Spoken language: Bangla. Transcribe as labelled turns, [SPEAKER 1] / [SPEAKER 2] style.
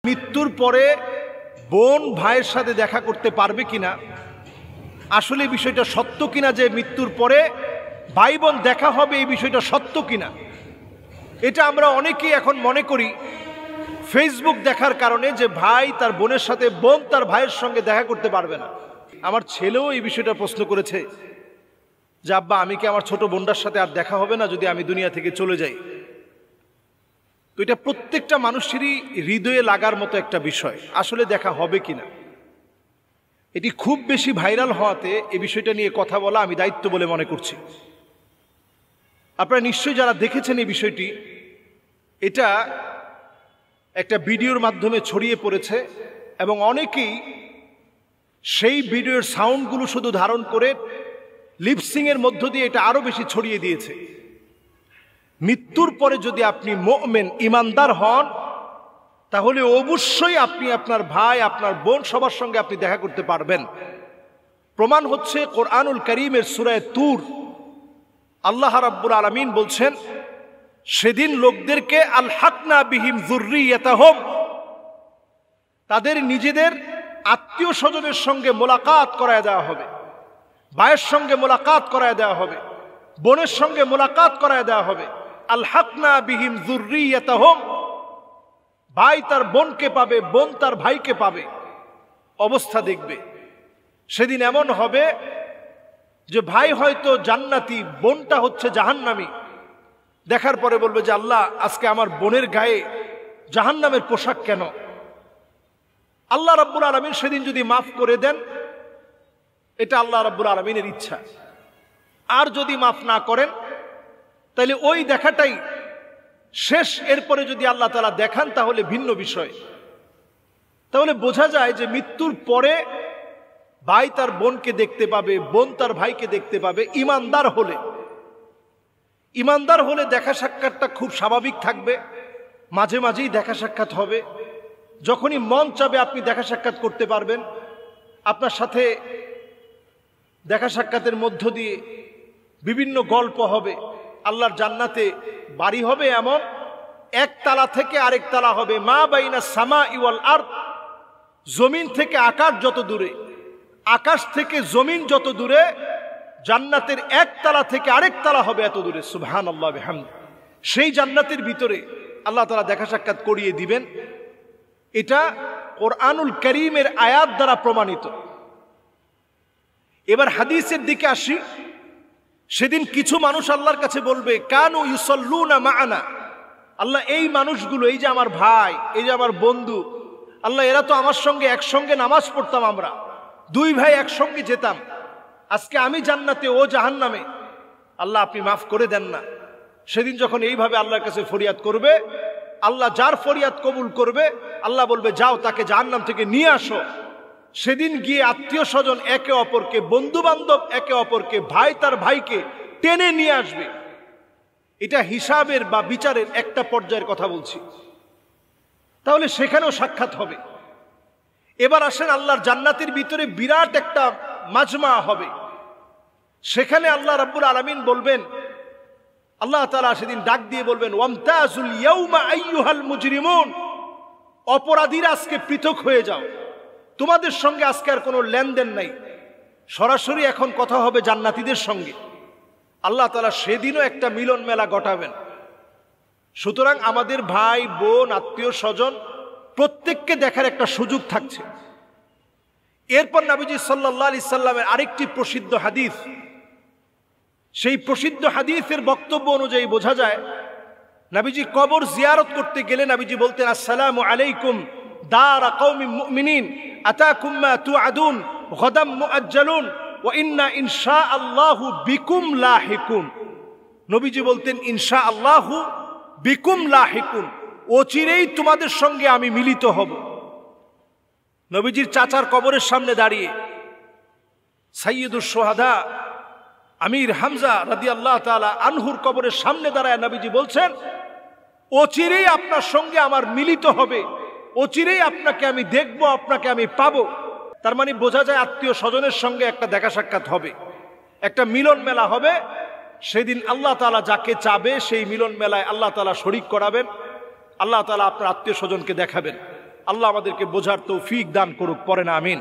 [SPEAKER 1] মৃত্যুর পরে বোন ভাইয়ের সাথে দেখা করতে পারবে কিনা, আসলে বিষয়টা সত্য কিনা যে মৃত্যুর পরে ভাই বোন দেখা হবে, এই বিষয়টা সত্য কিনা, এটা আমরা অনেকেই এখন মনে করি ফেসবুক দেখার কারণে যে ভাই তার বোনের সাথে, বোন তার ভাইয়ের সঙ্গে দেখা করতে পারবে না। আমার ছেলেও এই বিষয়টা প্রশ্ন করেছে যে আব্বা, আমি কি আমার ছোট বোনটার সাথে আর দেখা হবে না যদি আমি দুনিয়া থেকে চলে যাই? তো এটা প্রত্যেকটা মানুষেরই হৃদয়ে লাগার মতো একটা বিষয়, আসলে দেখা হবে কিনা। এটি খুব বেশি ভাইরাল হওয়াতে এই বিষয়টা নিয়ে কথা বলা আমি দায়িত্ব বলে মনে করছি। আপনারা নিশ্চয়ই যারা দেখেছেন এই বিষয়টি, এটা একটা ভিডিওর মাধ্যমে ছড়িয়ে পড়েছে এবং অনেকেই সেই ভিডিওর সাউন্ডগুলো শুধু ধারণ করে লিপসিংয়ের মধ্য দিয়ে এটা আরো বেশি ছড়িয়ে দিয়েছে। মৃত্যুর পরে যদি আপনি মুমিন ইমানদার হন, তাহলে অবশ্যই আপনি আপনার ভাই, আপনার বোন সবার সঙ্গে আপনি দেখা করতে পারবেন। প্রমাণ হচ্ছে কোরআনুল কারীমের সূরা তুর। আল্লাহ রাব্বুল আলামিন বলছেন, সেদিন লোকদেরকে আলহাকনা বিহিম যুররিয়াতাহুম, তাদের নিজেদের আত্মীয় স্বজনের সঙ্গে মোলাকাত করায় দেওয়া হবে, ভাইয়ের সঙ্গে মোলাকাত করায় দেওয়া হবে, বোনের সঙ্গে মোলাকাত করায় দেওয়া হবে। আলহাকনা বিহিম যুররিয়াতাহুম, ভাই তার বোনকে পাবে, বোন তার ভাইকে পাবে। অবস্থা দেখবে সেদিন এমন হবে যে ভাই হয়তো জান্নাতি, বোনটা হচ্ছে জাহান্নামী। দেখার পরে বলবে যে আল্লাহ, আজকে আমার বোনের গায়ে জাহান্নামের পোশাক কেন? আল্লাহ রাব্বুল আলামিন সেদিন যদি মাফ করে দেন, এটা আল্লাহ রাব্বুল আলামিনের ইচ্ছা। আর যদি মাফ না করেন, তাহলে ওই দেখাটাই শেষ। এরপরে যদি আল্লাহ তাআলা দেখান তাহলে ভিন্ন বিষয়। তাহলে বোঝা যায় যে মৃত্যুর পরে ভাই তার বোনকে দেখতে পাবে, বোন তার ভাইকে দেখতে পাবে ইমানদার হলে। ইমানদার হলে দেখা সাক্ষাৎটা খুব স্বাভাবিক থাকবে, মাঝে মাঝেই দেখা সাক্ষাৎ হবে। যখনই মন চাবে আপনি দেখা সাক্ষাৎ করতে পারবেন। আপনার সাথে দেখা সাক্ষাতের মধ্য দিয়ে বিভিন্ন গল্প হবে। আল্লাহর জান্নাতে বাড়ি হবে এমন, এক তালা থেকে আরেক তালা হবে, মা বাইনা সামাই ওয়াল আরদ, জমিন থেকে আকাশ যত দূরে, আকাশ থেকে জমিন যত দূরে, জান্নাতের এক তালা থেকে আরেক তালা হবে এত দূরে। সুবহানাল্লাহ বিহামদি। সেই জান্নাতের ভিতরে আল্লাহ তাআলা দেখা সাক্ষাৎ করিয়ে দিবেন। এটা কোরআনুল কারীমের আয়াত দ্বারা প্রমাণিত। এবার হাদিসের দিকে আসি। সেদিন কিছু মানুষ আল্লাহর কাছে বলবে, কানু ইউসাল্লুনা মাআনা, আল্লাহ এই মানুষগুলো, এই যে আমার ভাই, এই যে আমার বন্ধু, আল্লাহ এরা তো আমার সঙ্গে একসঙ্গে নামাজ পড়তাম, আমরা দুই ভাই একসঙ্গে যেতাম, আজকে আমি জান্নাতে ও জাহান্নামে, আল্লাহ আপনি মাফ করে দেন না। সেদিন যখন এইভাবে আল্লাহর কাছে ফরিয়াদ করবে, আল্লাহ যার ফরিয়াদ কবুল করবে, আল্লাহ বলবে যাও তাকে জাহান্নাম থেকে নিয়ে আসো। সেদিন গিয়ে আত্মীয় স্বজন একে অপরকে, বন্ধু বান্ধব একে অপরকে, ভাই তার ভাইকে টেনে নিয়ে আসবে। এটা হিসাবের বা বিচারের একটা পর্যায়ের কথা বলছি। তাহলে সেখানেও সাক্ষাৎ হবে। এবার আসেন আল্লাহর জান্নাতের ভিতরে বিরাট একটা মাজমা হবে। সেখানে আল্লাহ রাব্বুল আলামিন বলবেন, আল্লাহ তাআলা সেদিন ডাক দিয়ে বলবেন, ওয়ামতাজুল ইয়াউমা আইয়ুহাল মুজরিমুন, অপরাধীরা আজকে পৃথক হয়ে যাও, তোমাদের সঙ্গে আজকে আর কোনো লেনদেন নাই। সরাসরি এখন কথা হবে জান্নাতীদের সঙ্গে। আল্লাহ তাআলা সেদিনও একটা মিলন মেলা ঘটাবেন। সুতরাং আমাদের ভাই বোন, আত্মীয় স্বজন প্রত্যেককে দেখার একটা সুযোগ থাকছে। এরপর নবীজি সাল্লাল্লাহু আলাইহি সাল্লামের আরেকটি প্রসিদ্ধ হাদিস, সেই প্রসিদ্ধ হাদিসের বক্তব্য অনুযায়ী বোঝা যায়, নবীজি কবর জিয়ারত করতে গেলে নবীজি বলতেন, আসসালামু আলাইকুম দারা কওমিন মুমিনিন আতাকুম মা তুআদুন গাদাম মুআজ্জালুন ওয়া ইন্না ইনশাআল্লাহু বিকুম লাহিকুন। নবীজি বলতেন, ইনশাআল্লাহু বিকুম লাহিকুন, অচিরেই তোমাদের সঙ্গে আমি মিলিত হব। নবীজির চাচার কবরের সামনে দাঁড়িয়ে সাইয়্যিদুশ শুহাদা আমির হামজা রাদিয়াল্লাহু তাআলা আনহুর কবরের সামনে দাঁড়ায় নবীজি বলছেন, অচিরেই আপনার সঙ্গে আমার মিলিত হবে, অচিরেই আপনাকে আমি দেখব, আপনাকে আমি পাবো। তার মানে বোঝা যায় আত্মীয় স্বজনের সঙ্গে একটা দেখা সাক্ষাৎ হবে, একটা মিলন মেলা হবে। সেদিন আল্লাহ তাআলা যাকে চাবে সেই মিলন মেলায় আল্লাহ তাআলা শরীক করাবেন। আল্লাহ তাআলা আপনার আত্মীয় স্বজনকে দেখাবেন। আল্লাহ আমাদেরকে বোঝার তৌফিক দান করুক, পড়েন আমিন।